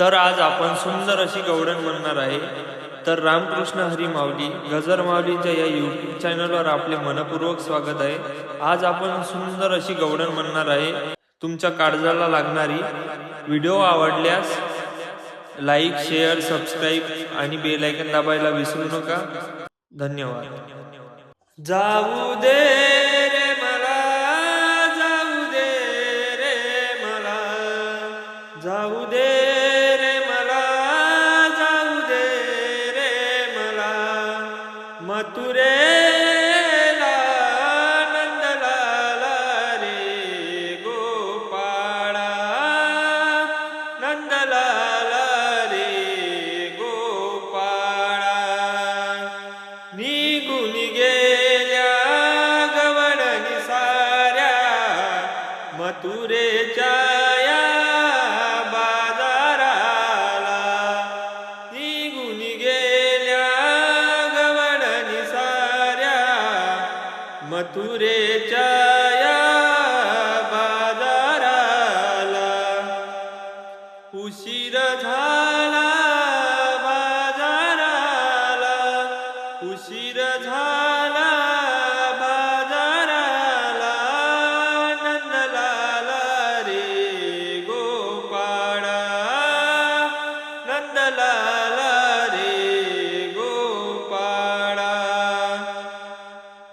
तर आज आपण सुंदर अशी गवळण म्हणणार आहे। तर रामकृष्ण हरी माऊली गजर माऊलीच्या या यूट्यूब चॅनलवर आपले मनपूर्वक स्वागत आहे। आज आपण सुंदर अशी गवळण म्हणणार आहे। तुमच्या काळजाला लागणारी। व्हिडिओ आवडल्यास लाईक शेअर सबस्क्राईब आणि बेल आयकॉन दाबायला विसरू नका। धन्यवाद। जाऊ दे रे मला, जाऊ दे रे मला, जाऊ दे रे मला, जाऊ दे रे मला, मथुरेला नंदलाला रे गोपाळा, नंदलाला रे गोपाळा, निघून गेल्या गवळणी साऱ्या मथुरेच्या या बाजाराला, निघून गेल्या गवळणी साऱ्या मथुरेच्या या बाजाराला, उशीर झाला बाजाराला, उशीर झाला बाजाराला, नंदलाला रे गोपाळा, नंदलाला रे गोपाळा,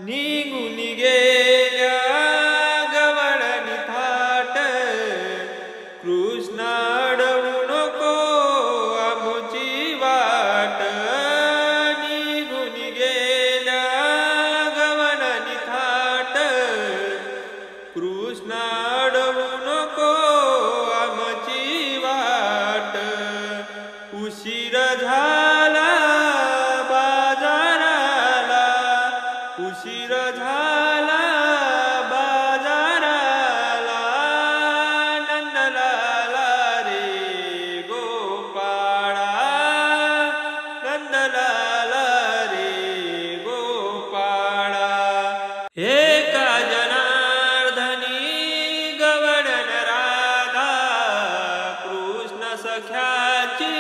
निघून गेल्या गवळणी थाट, कृष्णा अडवू नको आमुची वाट, निघून गेल्या गवळणी थाट, कृष्णा अडवू नको आमची वाट, उशीर झाला बाजाराला, उशीर झाला बाजाराला, नंदलाला रे गोपाळा, नंदलाला रे गोपाळा, एका जनार्दनी गवळण राधा, कृष्ण सख्याची